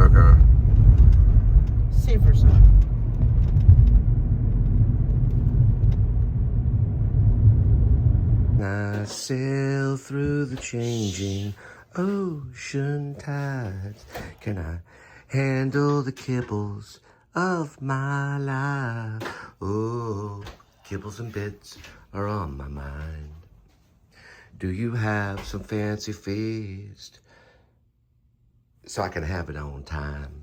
Okay. Safer side. I sail through the changing ocean tides. Can I handle the kibbles of my life? Oh, kibbles and bits are on my mind. Do you have some fancy feast so I can have it on time?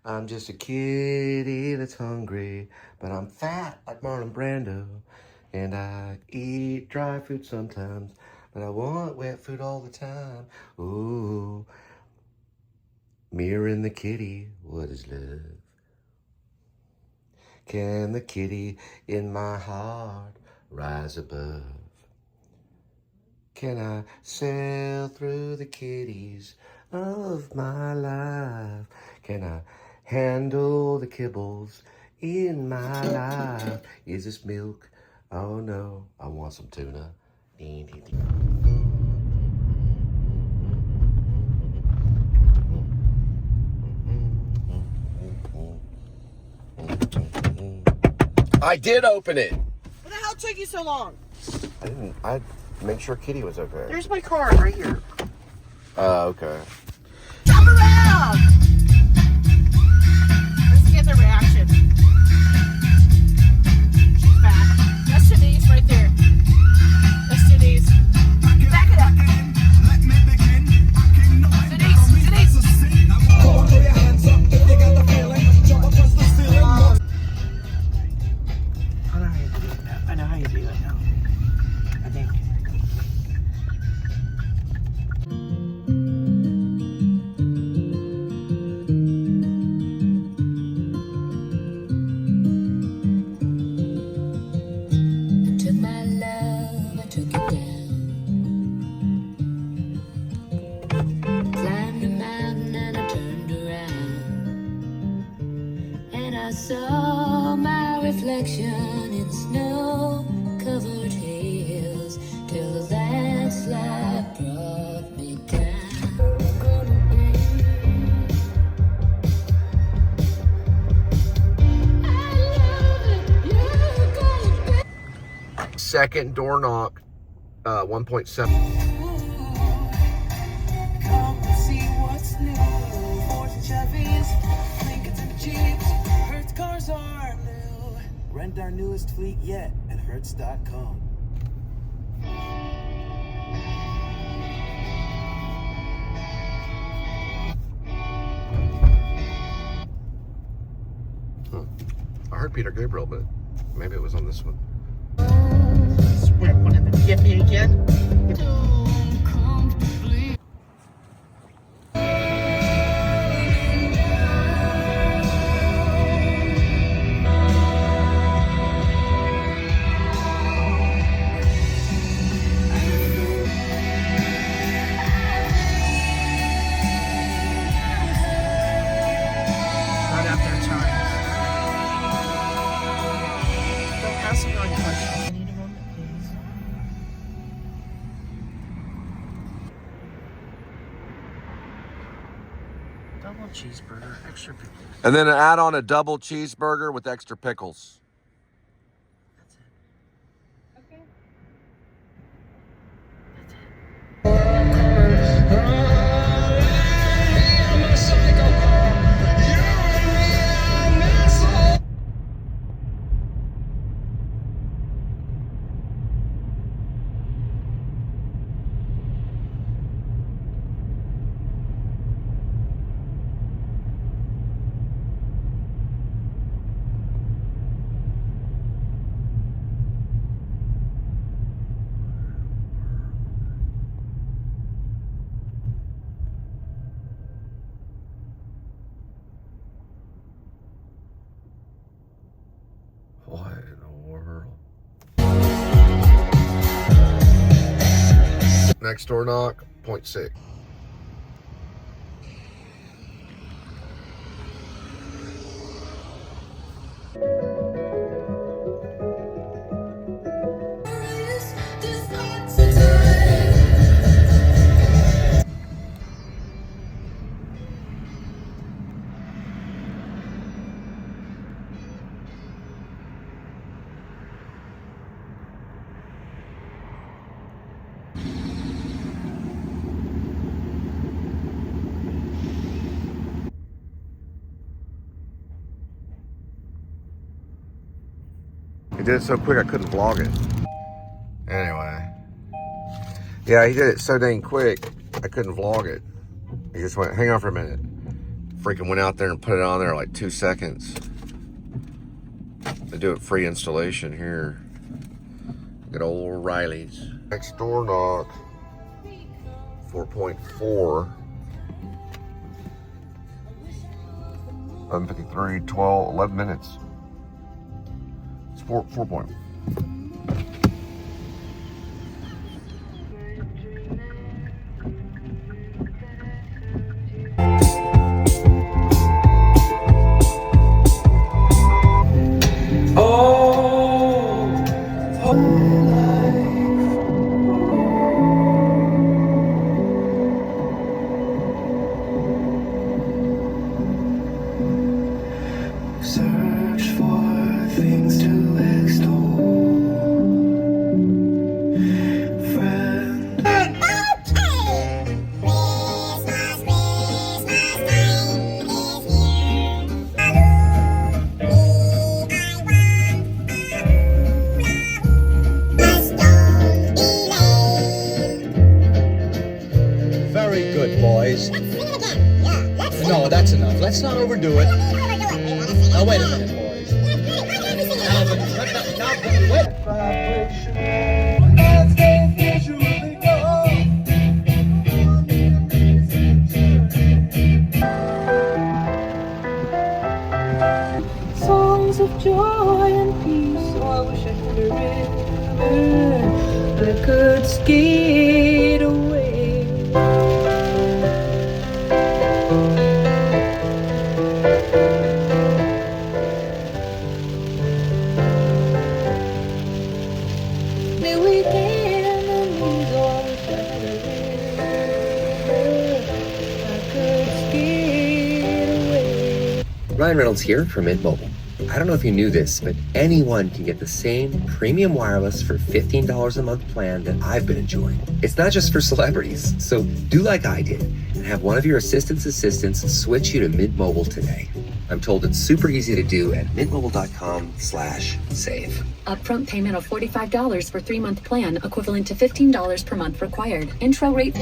I'm just a kitty that's hungry, but I'm fat like Marlon Brando. And I eat dry food sometimes, but I want wet food all the time. Ooh, mirror in the kitty, what is love? Can the kitty in my heart rise above? Can I sail through the kitties of my life? Can I handle the kibbles in my life? Is this milk? Oh no, I want some tuna. I did open it. What the hell took you so long? I'd make sure Kitty was okay. There's my card right here. Okay. Jump around! Let's get the reaction. She's back. That's Denise right there. That's Denise. Back it up. Denise. I know how you do that now. I think. Saw my reflection in snow-covered hills till the landslide brought me down. Second door knock, 1.7. Come see what's new. Fords and Chevys, Lincolns and Jeeps. Hertz cars are new. Rent our newest fleet yet at Hertz.com. I heard Peter Gabriel, but maybe it was on this one. Swear one of them get me again. Right after time. Don't ask me on questions. I need a moment, please. Double cheeseburger, extra pickles. And then add on a double cheeseburger with extra pickles. That's it. Okay. What in the world? Next door knock, 0.6. He did it so quick I couldn't vlog it. Anyway. Yeah, he did it so dang quick I couldn't vlog it. He just went, hang on for a minute. Freaking went out there and put it on there like 2 seconds. They do it free installation here. Good old O'Reilly's. Next door knock. 4.4. 11:53, 12, 11 minutes. It's 4 point. Search for things to extol. Friend. Very good, boys. No, that's enough. Let's not overdo it. Now, wait a minute, boys. Alvin, wait. As they usually go. Songs of joy and peace. Oh, I wish I had a river I could skate away. Ryan Reynolds here from Mint Mobile. I don't know if you knew this, but anyone can get the same premium wireless for $15 a month plan that I've been enjoying. It's not just for celebrities, so do like I did and have one of your assistants switch you to Mint Mobile today. I'm told it's super easy to do at mintmobile.com/save. Upfront payment of $45 for 3-month plan, equivalent to $15 per month required. Intro rate.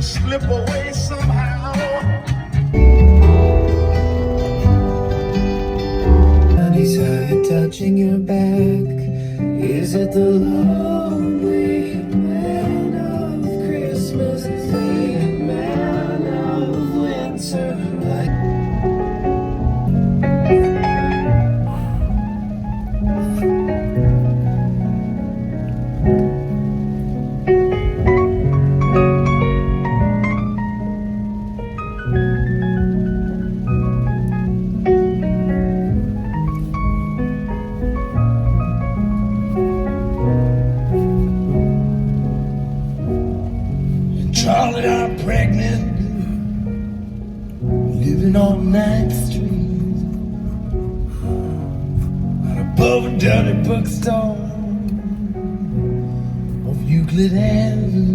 Slip away somehow. watching your back? Is it the lonely man of Christmas, the man of winter? Charlotte, I'm pregnant, living on 9th Street, right above a dirty bookstore of Euclid Avenue.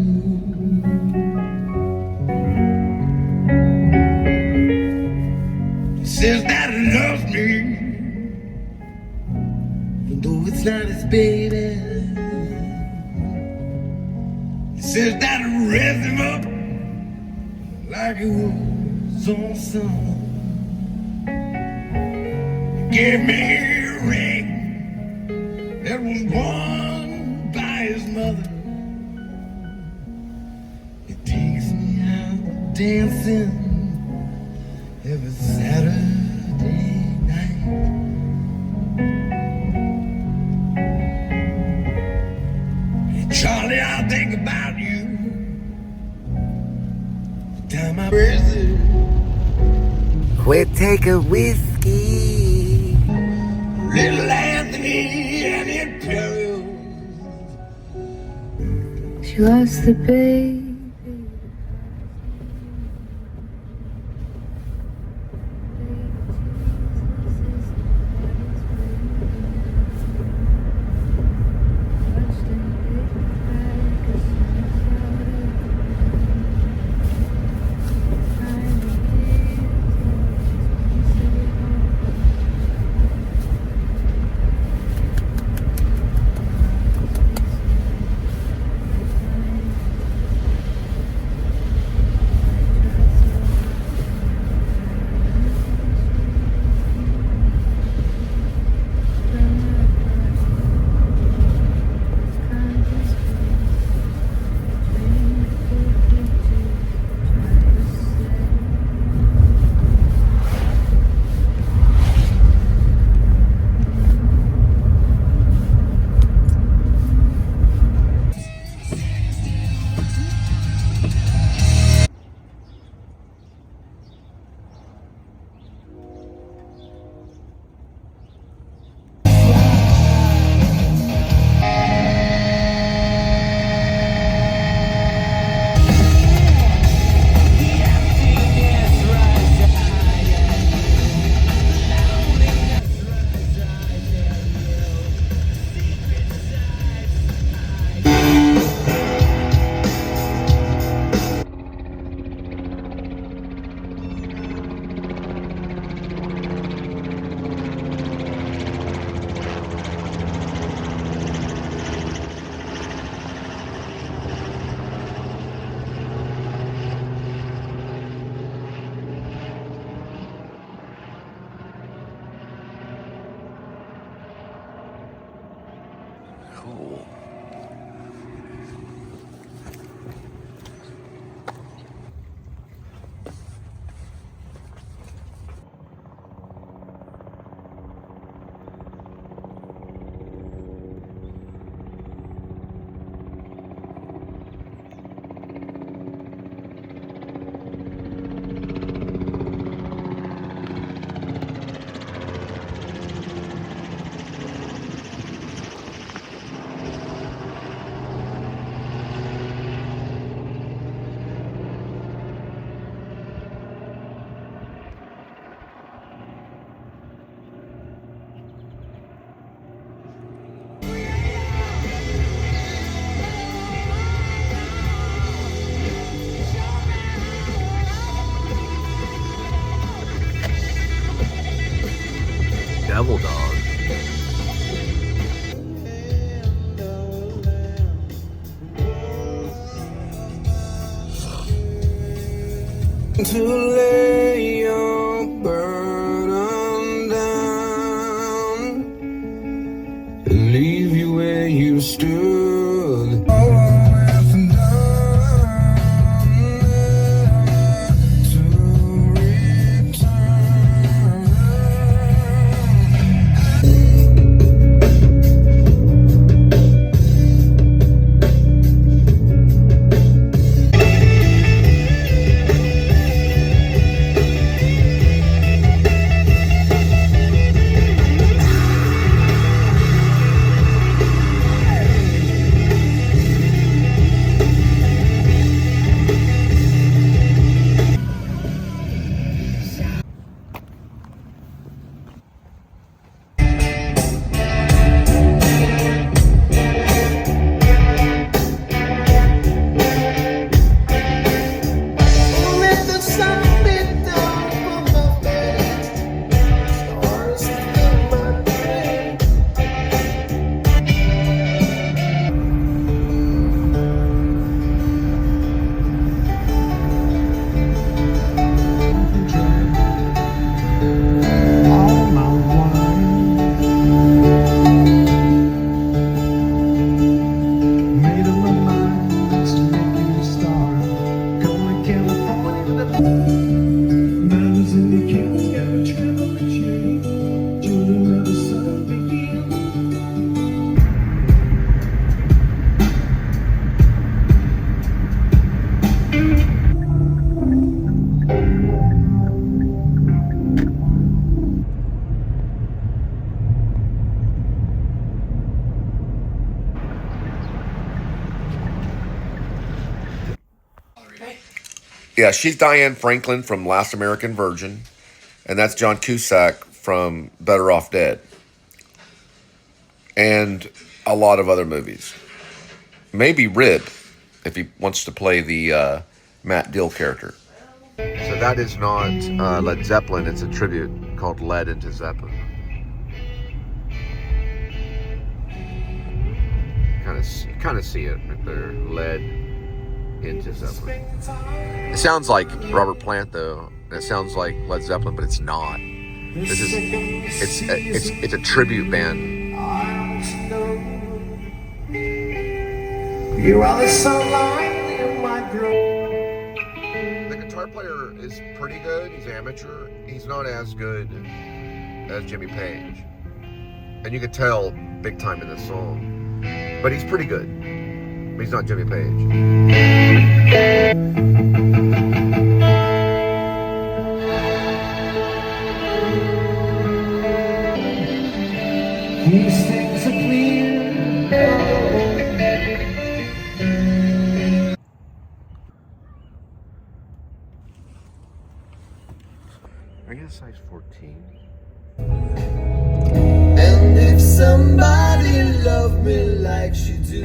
He says that he loves me, even though it's not his baby. He says that I raised him up like it was on son. He gave me a ring that was worn by his mother. He takes me out dancing every Saturday night. Charlie, I'll think about you the time I visit. Quit taking whiskey. Little Anthony and the Imperial. She lost the baby. Cool. Devil Dog. To lay your burden down Yeah, she's Diane Franklin from Last American Virgin, and that's John Cusack from Better Off Dead, and a lot of other movies. Maybe Rib, if he wants to play the Matt Dill character. So that is not Led Zeppelin, it's a tribute called Led into Zeppelin. Kind of see it right there, Led into Zeppelin. It sounds like Robert Plant though, and it sounds like Led Zeppelin, but it's not. It's a tribute band. You are the sunlight in my brain. The guitar player is pretty good. He's amateur. He's not as good as Jimmy Page, and you could tell big time in this song. But he's pretty good. But he's not Jimmy Page. These things are clear. I guess size 14. And if somebody loved me like she do,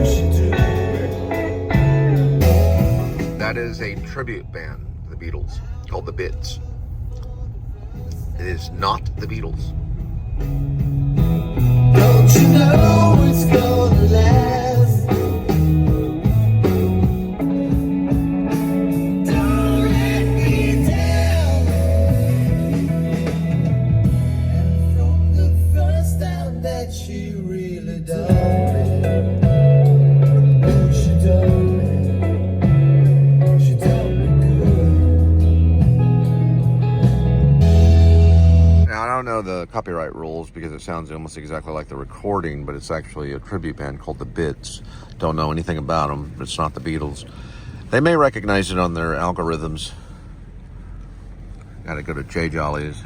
she do. That is a tribute band to the Beatles called the Bits. It is not the Beatles. Don't you know it's gonna last? Don't let me down. And from the first time that she really done me, oh, she done me. She done me good. Now, I don't know the copyright rules because it sounds almost exactly like the recording, but it's actually a tribute band called the Bits. Don't know anything about them. It's not the Beatles. They may recognize it on their algorithms. Gotta go to J Jolly's.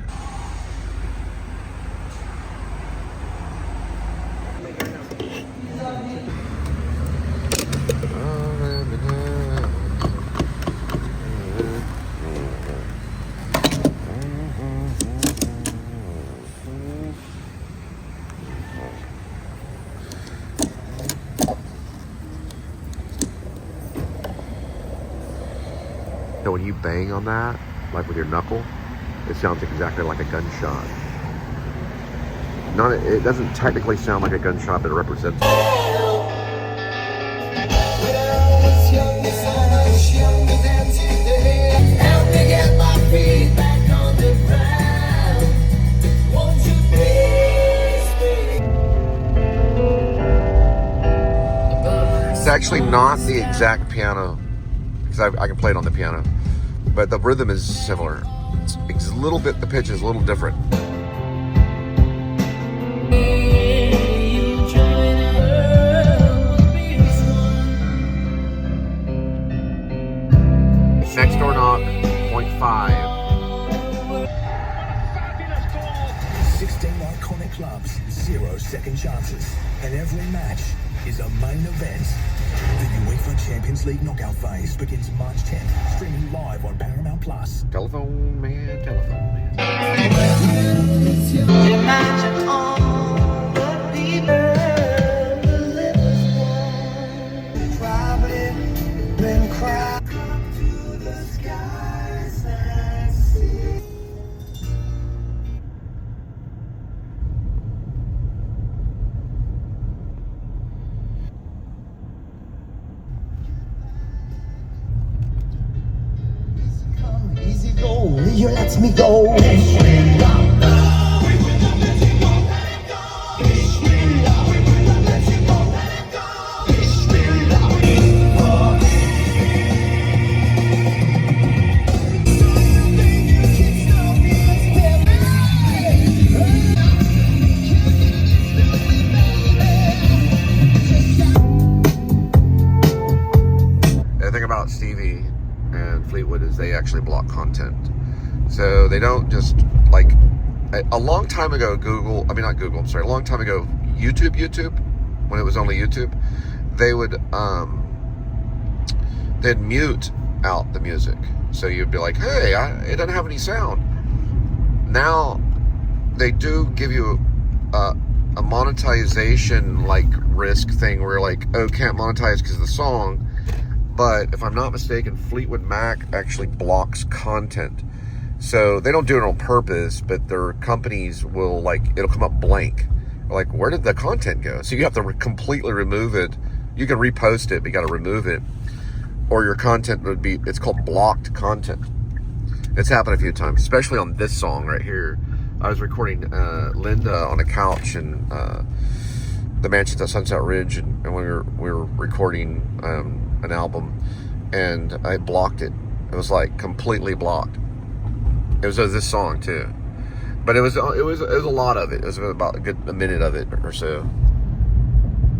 So when you bang on that, like with your knuckle, it sounds exactly like a gunshot. It doesn't technically sound like a gunshot, but it represents it. It's actually not the exact piano, because I can play it on the piano, but the rhythm is similar. It's a little bit, the pitch is a little different. Next door knock, 0.5. 16 iconic clubs, 0 second chances, and every match is a main event. The UEFA Champions League knockout phase begins March 10th, streaming live on Paramount Plus. Telephone man, telephone man. Imagine all the people who live as one. Traveling, then cry up to the skies and see. Easy go, you let me go. The thing about Stevie and Fleetwood is they actually block content. So they don't just, like, a long time ago, a long time ago, YouTube, when it was only YouTube, they would they'd mute out the music. So you'd be like, hey, it doesn't have any sound. Now they do give you a monetization like risk thing where you're like, oh, can't monetize because of the song. But if I'm not mistaken, Fleetwood Mac actually blocks content. So they don't do it on purpose, but their companies will, like, it'll come up blank. Like, where did the content go? So you have to completely remove it. You can repost it, but you got to remove it. Or your content would be, it's called blocked content. It's happened a few times, especially on this song right here. I was recording Linda on a couch in the mansion at Sunset Ridge, and we were recording an album, and I blocked it. It was like completely blocked. It was this song too, but it was a lot of it. It was about a minute of it or so.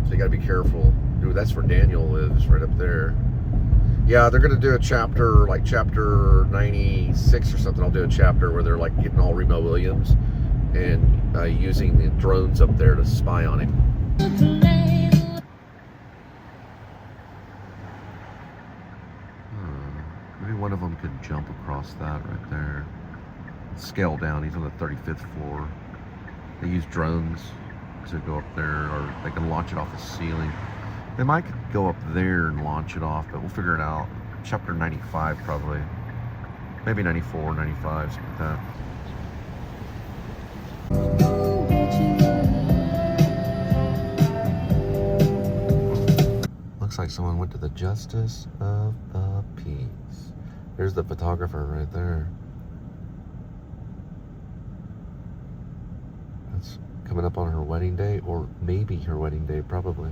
So you got to be careful. Dude, that's where Daniel lives, right up there. Yeah, they're gonna do a chapter, like chapter 96 or something. I'll do a chapter where they're like getting all Remo Williams and using the drones up there to spy on him. Maybe one of them could jump across that right there. Scale down. He's on the 35th floor. They use drones to go up there, or they can launch it off the ceiling. They might go up there and launch it off, but we'll figure it out. Chapter 95 probably. Maybe 94, 95, something like that. Looks like someone went to the Justice of the Peace. There's the photographer right there. That's coming up on her wedding day, or maybe her wedding day, probably.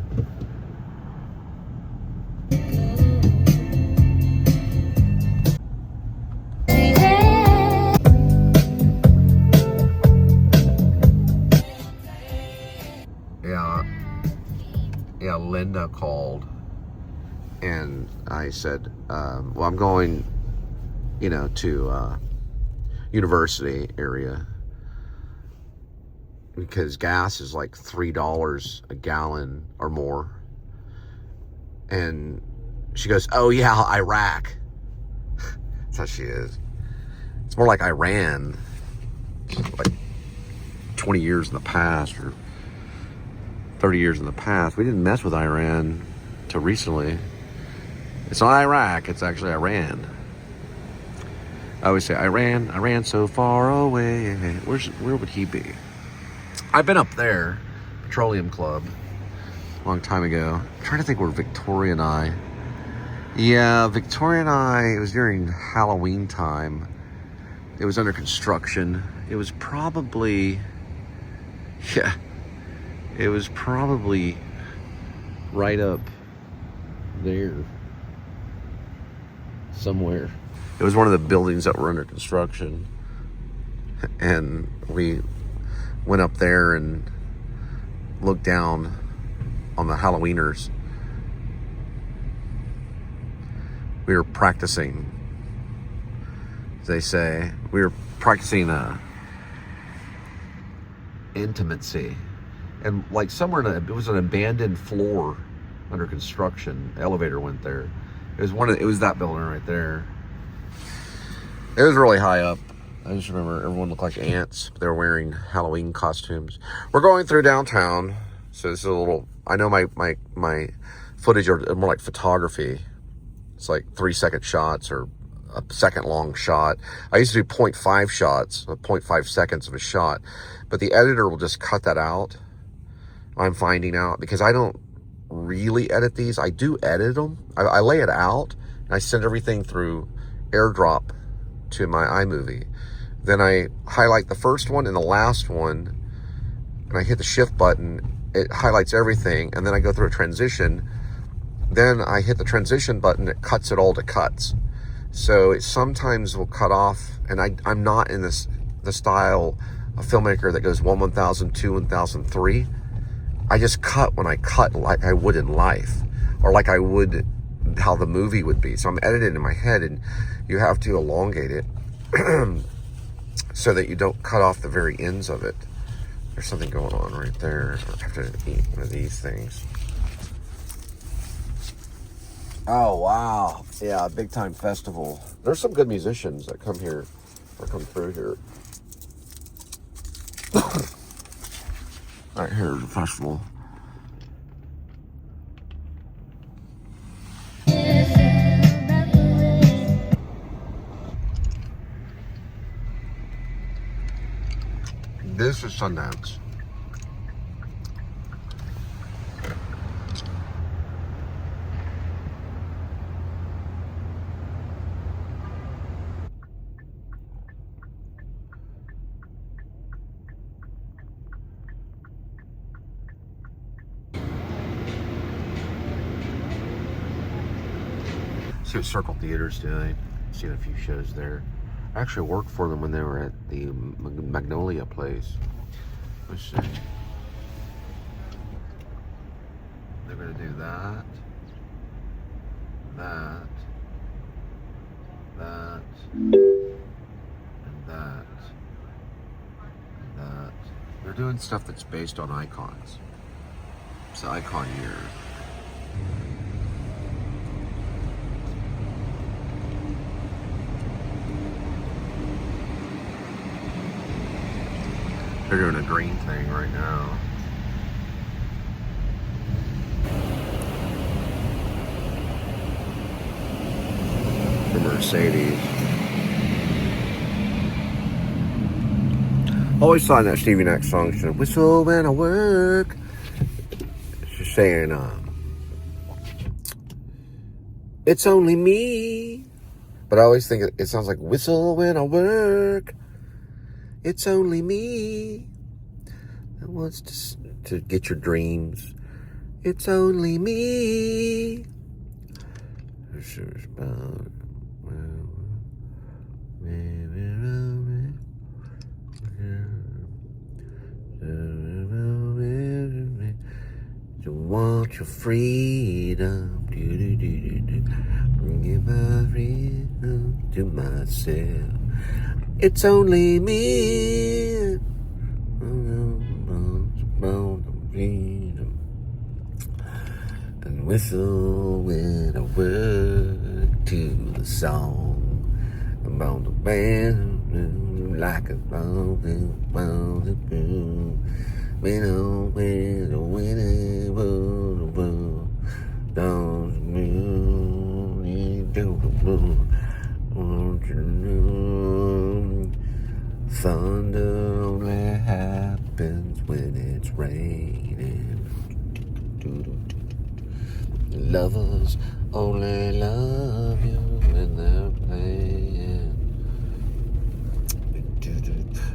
Yeah, Linda called, and I said, well, I'm going, to university area, because gas is like $3 a gallon or more. And she goes, oh yeah, Iraq. That's how she is. It's more like Iran, like 20 years in the past, or 30 years in the past. We didn't mess with Iran till recently. It's not Iraq, it's actually Iran. I always say Iran so far away. Where would he be? I've been up there, Petroleum Club, a long time ago. I'm trying to think where Victoria and I. Yeah, Victoria and I, it was during Halloween time. It was under construction. It was probably, it was probably right up there somewhere. It was one of the buildings that were under construction. And we went up there and looked down on the Halloweeners. We were practicing, as they say. We were practicing intimacy. And like somewhere it was an abandoned floor under construction. The elevator went there. It was that building right there. It was really high up. I just remember everyone looked like ants. They were wearing Halloween costumes. We're going through downtown, so this is a little. I know my footage are more like photography. It's like 3-second shots or a second long shot. I used to do 0.5 shots, 0.5 seconds of a shot, but the editor will just cut that out. I'm finding out, because I don't really edit these. I do edit them. I lay it out and I send everything through AirDrop to my iMovie. Then I highlight the first one and the last one, and I hit the shift button. It highlights everything, and then I go through a transition. Then I hit the transition button, it cuts it all to cuts. So it sometimes will cut off, and I'm not in the style of filmmaker that goes 1/1000, 2/1003. I just cut when I cut, like I would in life, or like I would how the movie would be. So I'm editing in my head, and you have to elongate it so that you don't cut off the very ends of it. There's something going on right there. I have to eat one of these things. Oh, wow. Yeah, big time festival. There's some good musicians that come here or come through here. Right here's the festival. This is Sundance. See what Circle Theater's doing. Seen a few shows there. I actually worked for them when they were at the Magnolia place. Let's see. They're gonna do that, that, and that, and that. They're doing stuff that's based on icons. It's the icon year. They're doing a green thing right now. The Mercedes. Always saw in that Stevie Nicks song, she said, whistle when I work. She's saying, it's only me. But I always think it sounds like whistle when I work. It's only me that wants to get your dreams. It's only me. You want your freedom. Give my freedom to myself. It's only me. And whistle when I work to the song about the band like a thunder only happens when it's raining. Lovers only love you when they're playing.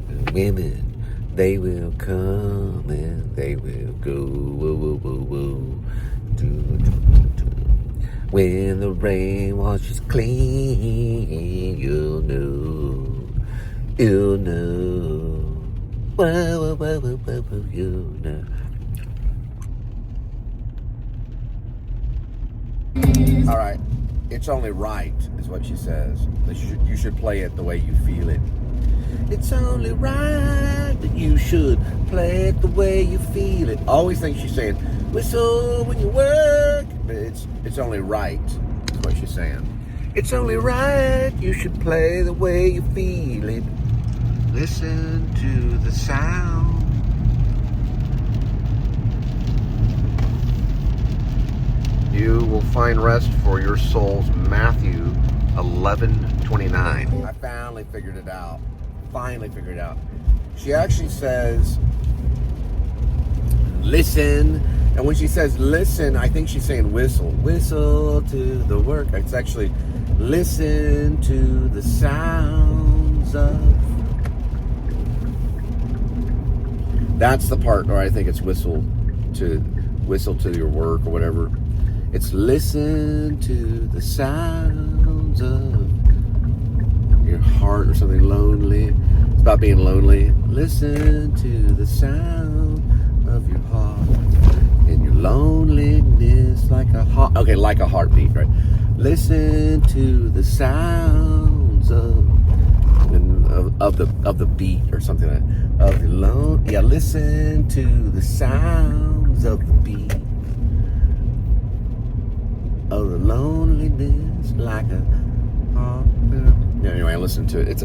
And women, they will come and they will go. Woo, woo, woo, woo. When the rain washes clean, you'll know. You'll know. Whoa, whoa, whoa, whoa, whoa, whoa, you'll know. All right. It's only right, is what she says. You should play it the way you feel it. It's only right that you should play it the way you feel it. Always think she's saying, whistle when you work. But it's only right, is what she's saying. It's only right you should play the way you feel it. Listen to the sound. You will find rest for your souls. Matthew 11:29. I finally figured it out. She actually says, listen. And when she says listen, I think she's saying whistle. Whistle to the work. It's actually listen to the sounds of. That's the part where I think it's whistle to your work or whatever. It's listen to the sounds of your heart or something lonely. It's about being lonely. Listen to the sound of your heart and your loneliness like a like a heartbeat, right? Listen to the sounds of the beat or something like that. Of the listen to the sounds of the beat. Of the loneliness like a heart. Yeah, anyway, I listen to it.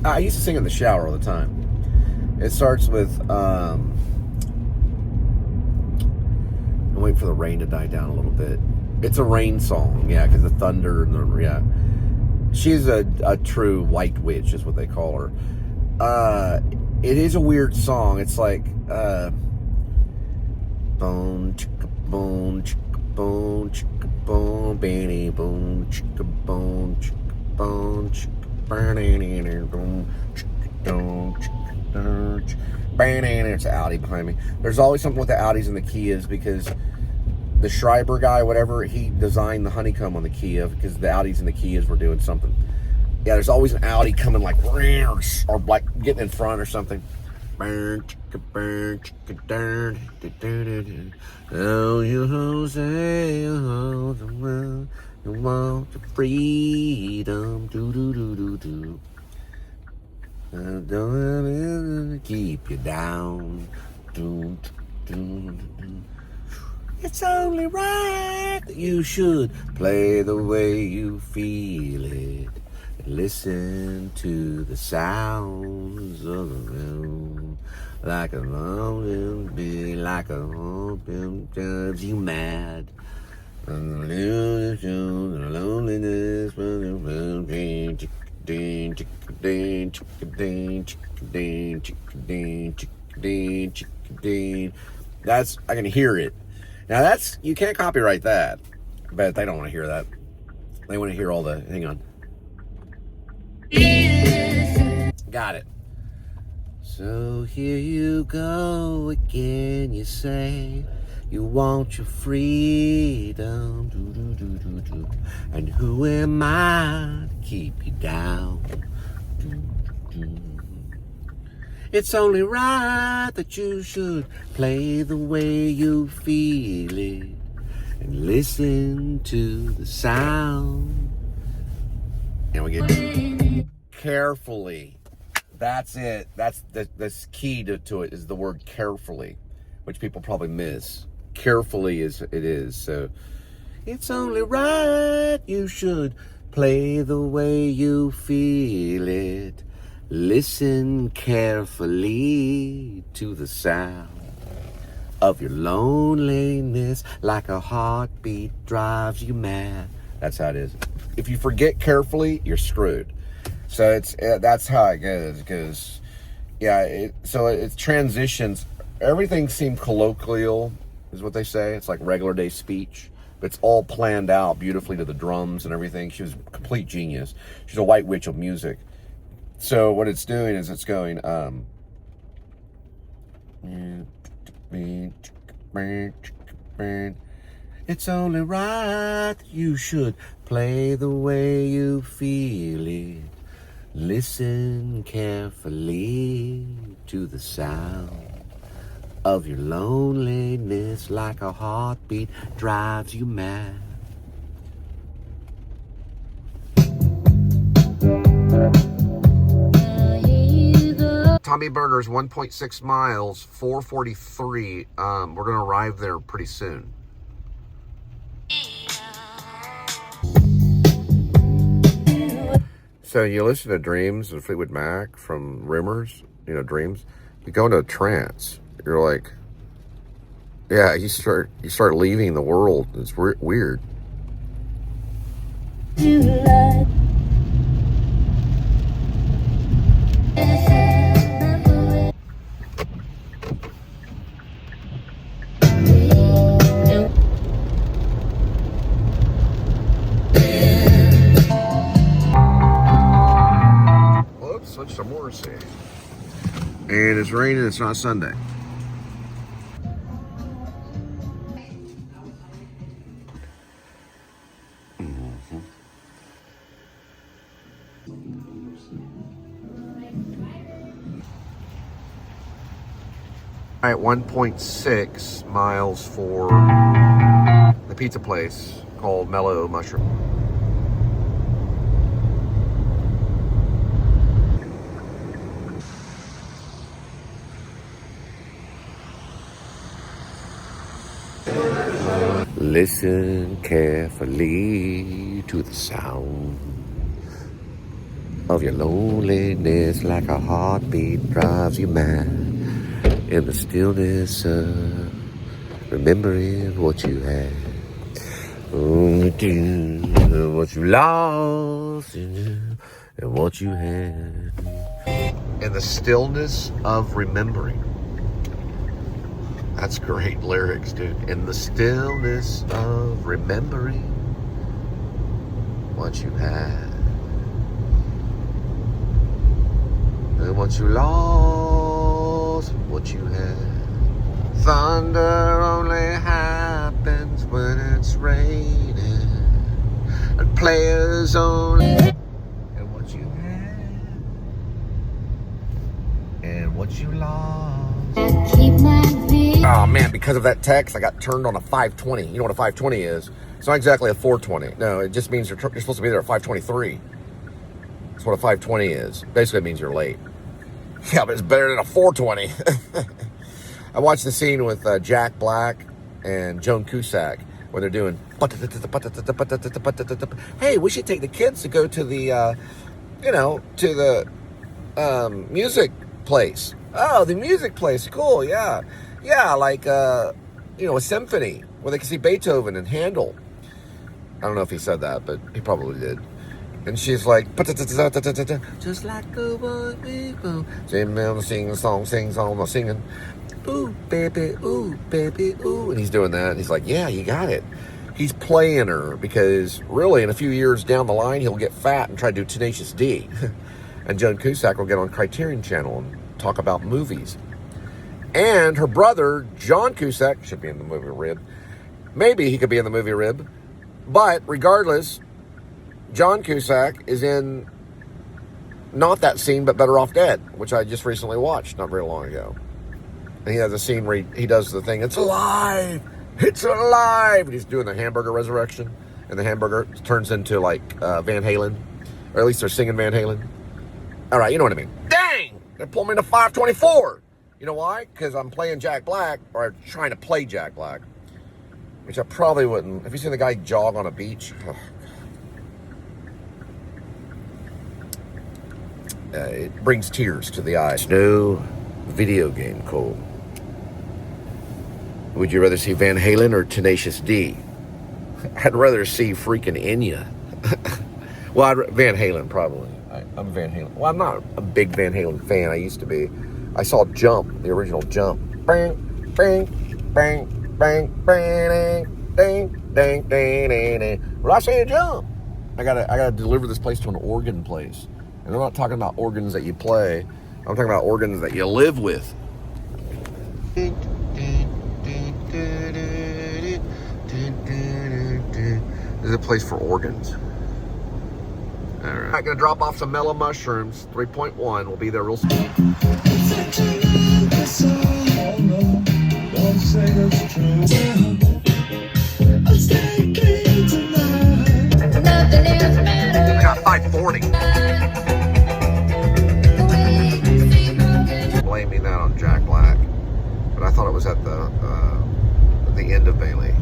I used to sing in the shower all the time. It starts with I'm waiting for the rain to die down a little bit. It's a rain song, yeah, because the thunder and the, yeah. She's a true white witch, is what they call her. It is a weird song. It's like boom chicka boom chicka boom chicka boom beanie boom chicka boom chicka boom chicka boom chicka. It's an Audi behind me. There's always something with the Audis and the Kias because the Schreiber guy, whatever, he designed the honeycomb on the Kia because the Audis and the Kias were doing something. Yeah, there's always an Audi coming like, or like getting in front or something. Oh, you Jose, oh, the world, you want your freedom, do. Don't keep you down, do. It's only right that you should play the way you feel it. Listen to the sounds of the room, like a longing be like a open drives you mad. And the loneliness from the room. That's, I can hear it. Now that's, you can't copyright that, but they don't want to hear that. They want to hear all the, hang on. Got it. So here you go again, you say you want your freedom, do. And who am I to keep you down, do. It's only right that you should play the way you feel it and listen to the sound. And we get carefully. That's it. That's the key to it is the word carefully, which people probably miss. Carefully is it is. So it's only right you should play the way you feel it. Listen carefully to the sound of your loneliness like a heartbeat drives you mad. That's how it is. If you forget carefully, you're screwed. So it's that's how it goes. Because yeah, it transitions. Everything seemed colloquial, is what they say. It's like regular day speech, but it's all planned out beautifully to the drums and everything. She was a complete genius. She's a white witch of music. So what it's doing is it's going it's only right you should play the way you feel it. Listen carefully to the sound of your loneliness like a heartbeat drives you mad. Tommy Burger's 1.6 miles, 4:43. We're gonna arrive there pretty soon. So you listen to Dreams and Fleetwood Mac from Rimmers, Dreams. You go into a trance. You're like, yeah, you start leaving the world. It's weird. Whoops, switch to Morrissey. And it's raining, it's not Sunday. All right, 1.6 miles for the pizza place called Mellow Mushroom. Listen carefully to the sound of your loneliness, like a heartbeat drives you mad. In the stillness of remembering what you had, what you lost, and what you had. In the stillness of remembering. That's great lyrics, dude. In the stillness of remembering what you had and what you lost, what you had. Thunder only happens when it's raining, and players only. And what you had and what you lost. Oh man, because of that text, I got turned on a 520. You know what a 520 is? It's not exactly a 420. No, it just means you're supposed to be there at 523. That's what a 520 is. Basically, it means you're late. Yeah, but it's better than a 420. I watched the scene with Jack Black and Joan Cusack when they're doing, hey, we should take the kids to go to the, to the music place. Oh, the music place, cool, yeah. Yeah, like, a symphony where they can see Beethoven and Handel. I don't know if he said that, but he probably did. And she's like, just like a one people. Sing a song, singing. Ooh, baby, ooh. And he's doing that, and he's like, yeah, you got it. He's playing her because really in a few years down the line, he'll get fat and try to do Tenacious D. And Joan Cusack will get on Criterion Channel and talk about movies. And her brother, John Cusack, should be in the movie Rib. Maybe he could be in the movie Rib. But regardless, John Cusack is in not that scene, but Better Off Dead, which I just recently watched not very long ago. And he has a scene where he does the thing, it's alive! It's alive! And he's doing the hamburger resurrection. And the hamburger turns into like Van Halen. Or at least they're singing Van Halen. All right, you know what I mean. Dang! They pulled me into 524. You know why? Because I'm playing Jack Black, or trying to play Jack Black, which I probably wouldn't. Have you seen the guy jog on a beach? It brings tears to the eyes. No video game, Cole. Would you rather see Van Halen or Tenacious D? I'd rather see freaking Enya. Well, Van Halen, probably. I'm Van Halen. Well, I'm not a big Van Halen fan. I used to be. I saw Jump, the original Jump. Bang, bang, bang, bang, bang, ding, ding, ding, ding, ding. When I say Jump, I gotta deliver this place to an organ place. And I'm not talking about organs that you play. I'm talking about organs that you live with. This is a place for organs. All right. I'm gonna drop off some mellow mushrooms. 3.1. We'll be there real soon. I got 540. Blaming that on Jack Black, but I thought it was at the end of Bailey.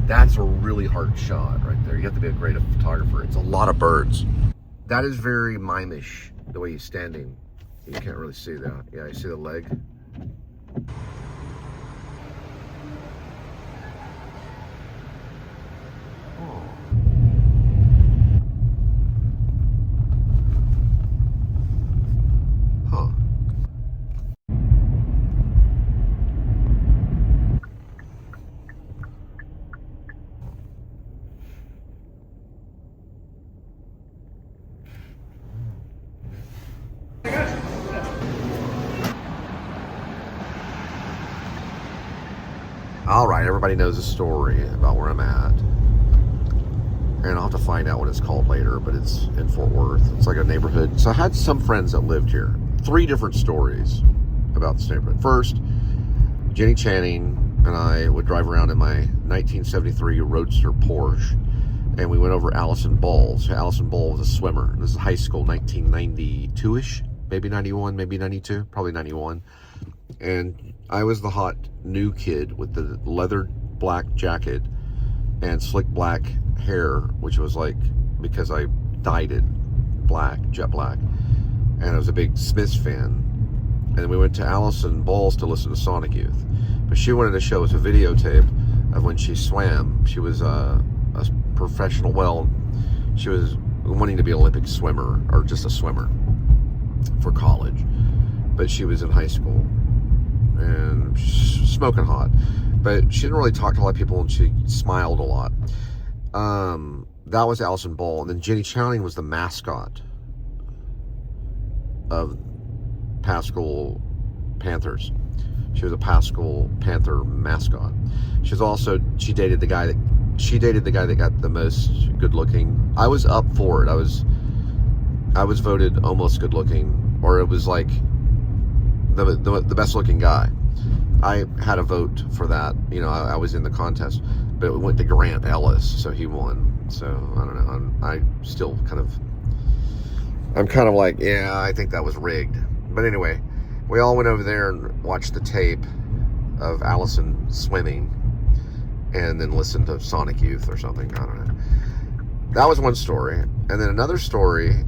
That's a really hard shot right there. You have to be a great photographer. It's a lot of birds. That is very mimish, the way he's standing. You can't really see that. Yeah, you see the leg? Huh. All right, everybody knows the story about where I'm at. And I'll have to find out what it's called later, but it's in Fort Worth. It's like a neighborhood. So I had some friends that lived here. 3 different stories about this neighborhood. First, Jenny Channing and I would drive around in my 1973 Roadster Porsche, and we went over Allison Ball's. Allison Ball was a swimmer. This is high school, 1992-ish, maybe 91, maybe 92, probably 91. And I was the hot new kid with the leather black jacket and slick black hair, which was like, because I dyed it black, jet black. And I was a big Smiths fan. And we went to Allison Ball's to listen to Sonic Youth. But she wanted to show us a videotape of when she swam. She was a professional, well, she was wanting to be an Olympic swimmer, or just a swimmer for college. But she was in high school and smoking hot. But she didn't really talk to a lot of people, and she smiled a lot. That was Allison Ball. And then Jenny Chowning was the mascot of Pascal Panthers. She was a Pascal Panther mascot. She dated the guy that got the most good looking. I was up for it. I was voted almost good looking, or it was like the best looking guy. I had a vote for that. You know, I was in the contest, but it went to Grant Ellis, so he won. So I don't know. I'm kind of like, yeah, I think that was rigged. But anyway, we all went over there and watched the tape of Allison swimming, and then listened to Sonic Youth or something. I don't know. That was one story. And then another story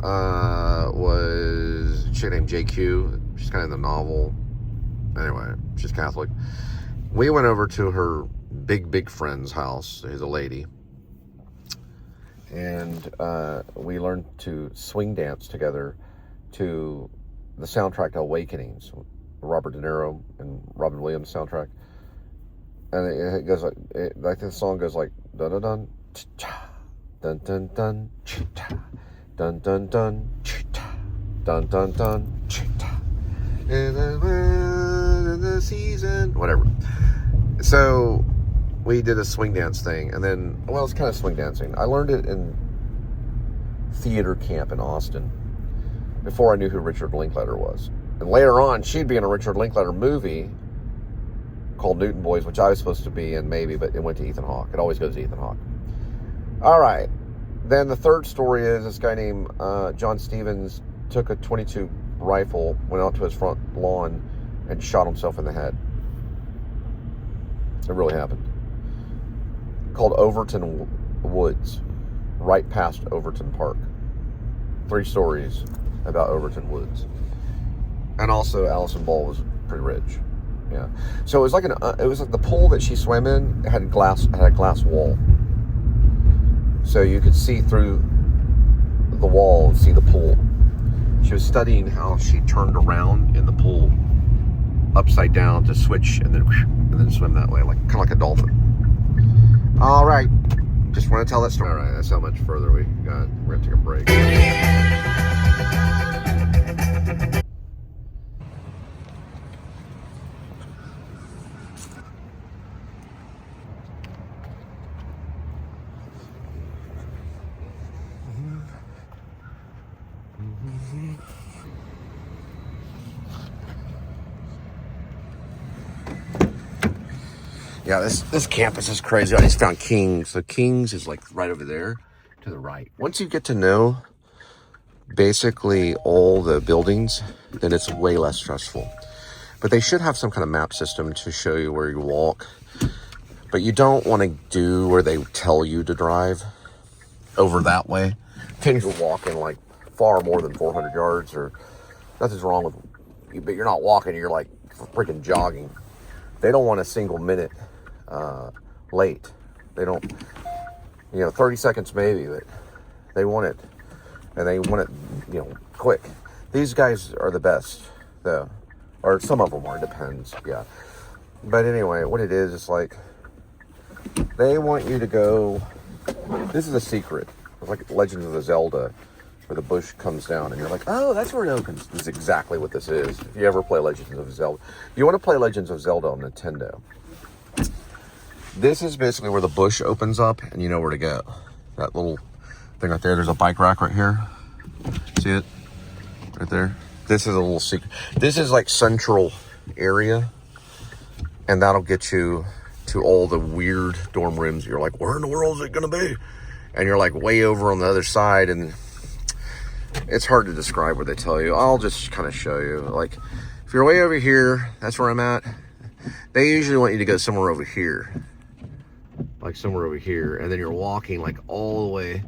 was a chick named JQ. She's kind of in the novel. Anyway, she's Catholic. We went over to her big friend's house. She's a lady. And we learned to swing dance together to the soundtrack to Awakenings, Robert De Niro and Robin Williams soundtrack. And it goes like the song goes like dun dun dun cha dun dun dun cha dun dun dun cha dun dun dun cha in the season, whatever. So we did a swing dance thing, and then, well, it's kind of swing dancing. I learned it in theater camp in Austin before I knew who Richard Linklater was. And later on, she'd be in a Richard Linklater movie called Newton Boys, which I was supposed to be in maybe, but it went to Ethan Hawke. It always goes to Ethan Hawke. All right. Then the third story is this guy named John Stevens took a .22 rifle, went out to his front lawn, and shot himself in the head. It really happened. Called Overton Woods, right past Overton Park. 3 stories about Overton Woods. And also Allison Ball was pretty rich. Yeah. So it was like the pool that she swam in had a glass wall. So you could see through the wall and see the pool. She was studying how she turned around in the pool upside down to switch and then swim that way, like kind of like a dolphin. All right. Just want to tell that story. All right, that's how much further we got. We're gonna take a break. Yeah, this campus is crazy. I just found King's. So King's is like right over there to the right. Once you get to know basically all the buildings, then it's way less stressful. But they should have some kind of map system to show you where you walk. But you don't want to do where they tell you to drive over that way. Then you're walking like far more than 400 yards, or nothing's wrong with you, but you're not walking, you're like freaking jogging. They don't want a single minute late. They don't, 30 seconds maybe, but they want it, and they want it, quick. These guys are the best, though, or some of them are, depends, yeah. But anyway, what it is, it's like, they want you to go, this is a secret. It's like Legends of the Zelda, where the bush comes down, and you're like, oh, that's where it opens. This is exactly what this is. If you ever play Legends of Zelda, if you want to play Legends of Zelda on Nintendo, this is basically where the bush opens up, and you know where to go. That little thing right there. There's a bike rack right here. See it? Right there. This is a little secret. This is like central area, and that'll get you to all the weird dorm rooms. You're like, where in the world is it going to be? And you're like way over on the other side, and it's hard to describe what they tell you. I'll just kind of show you. Like, if you're way over here, that's where I'm at. They usually want you to go somewhere over here. Like somewhere over here. And then you're walking like all the way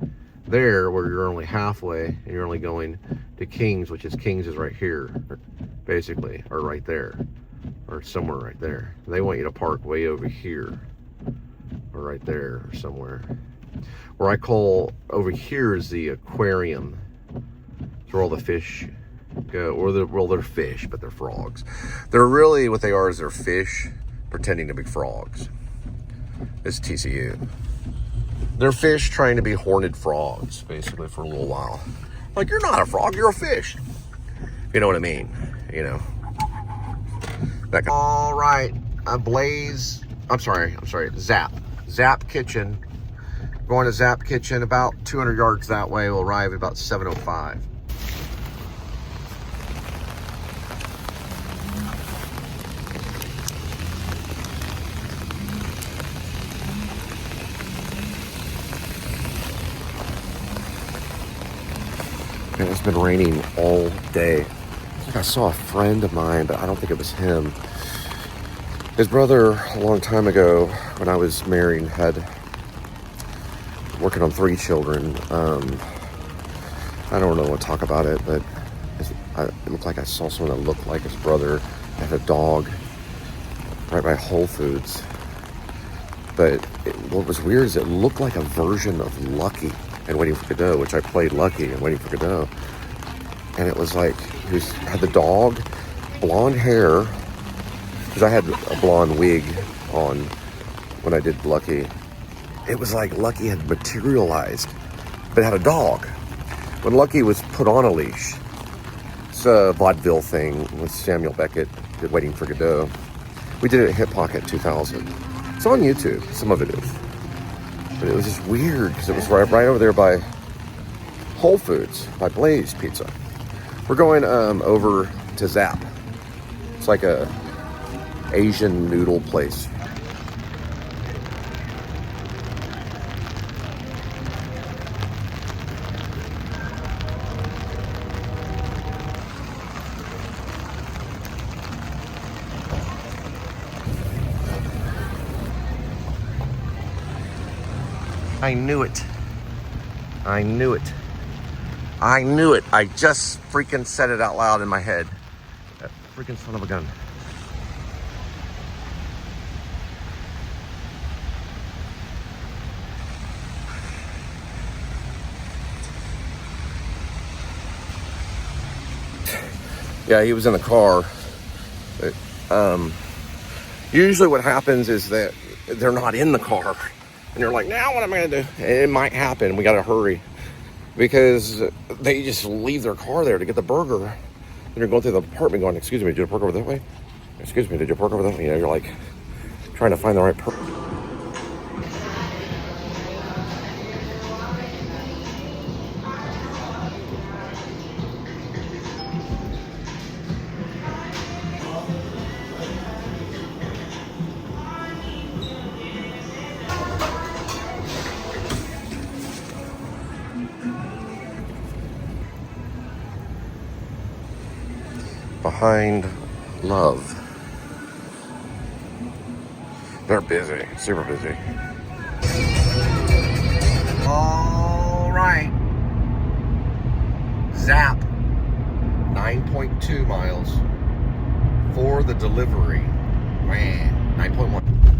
there where you're only halfway. And you're only going to Kings, which is Kings is right here. Basically. Or right there. Or somewhere right there. They want you to park way over here. Or right there or somewhere. Where I call over here is the aquarium. It's where all the fish go, or they're fish, but they're frogs. They're really, what they are is they're fish pretending to be frogs. It's TCU. They're fish trying to be horned frogs, basically, for a little while. Like, you're not a frog, you're a fish. You know what I mean? You know. All right, Zap Kitchen. Going to Zap Kitchen, about 200 yards that way. We'll arrive at about 7:05. Man, it's been raining all day. I think I saw a friend of mine, but I don't think it was him. His brother, a long time ago, when I was married, had working on 3 children. I don't know what to talk about it, but it looked like I saw someone that looked like his brother. Had a dog right by Whole Foods. But what was weird is it looked like a version of Lucky and Waiting for Godot, which I played Lucky and Waiting for Godot. And it was like, he had the dog, blonde hair, because I had a blonde wig on when I did Lucky. It was like Lucky had materialized, but had a dog. When Lucky was put on a leash, it's a vaudeville thing with Samuel Beckett, did Waiting for Godot. We did it at Hip Pocket 2000. It's on YouTube, some of it is. But it was just weird, because it was right over there by Whole Foods, by Blaze Pizza. We're going over to Zap. It's like a Asian noodle place. I knew it. I knew it. I knew it. I just freaking said it out loud in my head. That freaking son of a gun. Yeah, he was in the car. But, usually what happens is that they're not in the car. And you're like, now what am I going to do? It might happen. We got to hurry. Because they just leave their car there to get the burger. And you're going through the apartment going, excuse me, did you park over that way? Excuse me, did you park over that way? You know, you're like trying to find the right person. Behind Love. They're busy, super busy. All right. Zap. 9.2 miles for the delivery. Man, 9.1.